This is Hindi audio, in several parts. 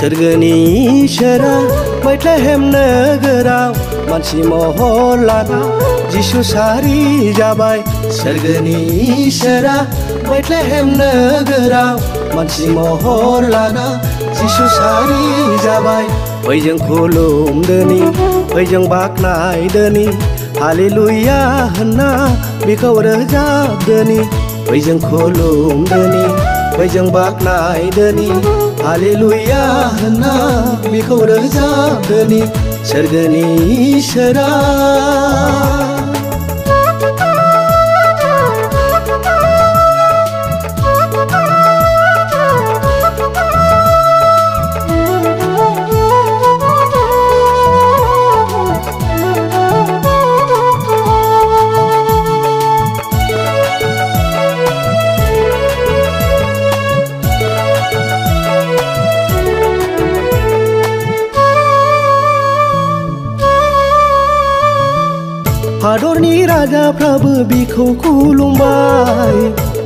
सोरगोनि इसोरा बैथलेहेम नोगोराव मानसि महर लाना जिसु सारि जाबाय। सोरगोनि इसोरा बैथलेहेम नोगोराव मानसि महर लाना जिसु सारि जाबाय। फै जों खुलुमदोनि फै जों बाख्नायदोनि हालेलुया होनना बिखौ रोजाबदोनि। फै जों खुलुमदोनि फै जों बाख्नायदोनि हालेलुया होनना बिखौ रोजाबदोनि। सोरगोनि इसोरा हादरनि राजाफ्राबो बिखौ खुलुमबाय।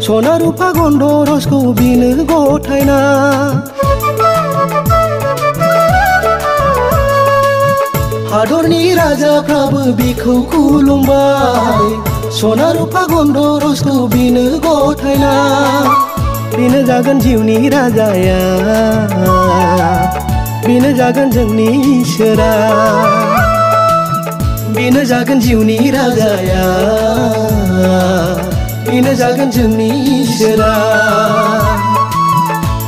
सना रुफा गन्धरसखौ बिनो गथायना। हादरनि राजाफ्राबो बिखौ खुलुमबाय। सना रुफा गन्धरसखौ बिनो गथायना। बिनो जागोन जिउनि राजाया बिनो जागोन जोंनि इसोरा। बिनो जागोन जिउनि राजाया बिनो जागोन जोंनि इसोरा।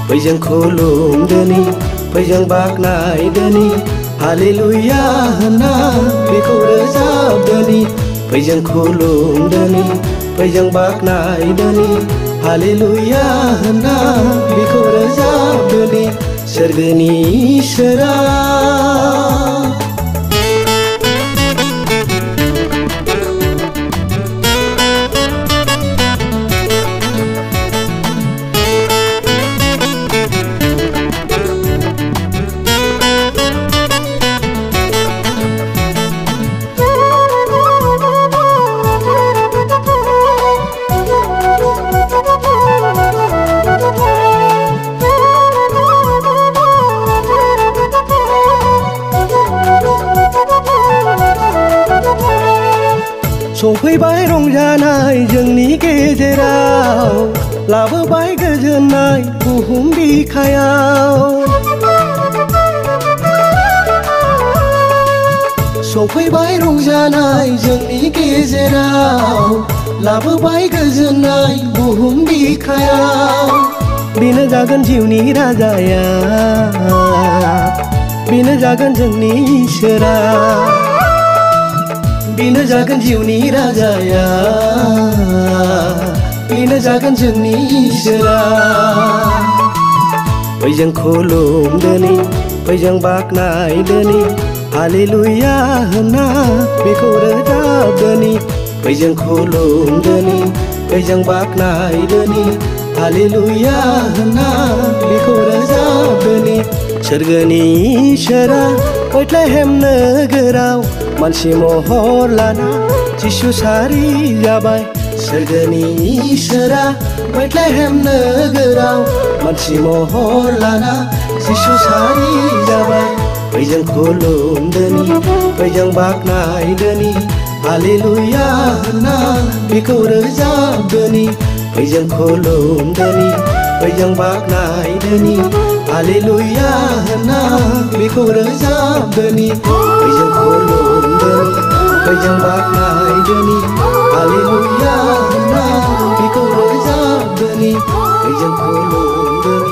फै जों खुलुमदोनि फै जों बाख्नायदोनि हालेलुया होनना बिखौ रोजाबदोनि। फै जों खुलुमदोनि फै जों बाख्नायदोनि हालेलुया होनना बिखौ रोजाबदोनि। सोरगोनि इसोरा सफैबाय रंजानाय जोंनि गेजेराव लाबोबाय गोजोननाय बुहुम बिखायाव। सफैबाय रंजानाय जोंनि गेजेराव लाबोबाय गोजोननाय बुहुम बिखायाव। बिनो जागोन जिउनि राजाया बिनो जागोन जोंनि इसोरा। बिनो जागोन जिउनि राजाया बिनो जागोन जोंनि इसोरा। फै जों खुलुमदोनि फै जों बाख्नायदोनि हालेलुया होनना बिखौ रोजाबदोनि। फै जों खुलुमदोनि फै जों बाख्नायदोनि हालेलुया होनना बिखौ रोजाबदोनि। सोरगोनि इसोरा बैथलेहेम नोगोराव मानसि महर लाना जिसु सारि जाबाय। सोरगोनि इसोरा बैथलेहेम नोगोराव मानसि महर लाना जिसु सारि जाबाय। फै जों खुलुमदोनि फै जों बाख्नायदोनि हालेलुया होनना बिखौ रोजाबदोनि। फै जों खुलुमदोनि फै जों बाख्नायदोनि हालेलुया होनना बिखौ रोजाबदोनि। फै जों खुलुमदोनि फै जों बाख्नायदोनि हालेलुया होनना बिखौ रोजाबदोनि। फै जों खुलुमदोनि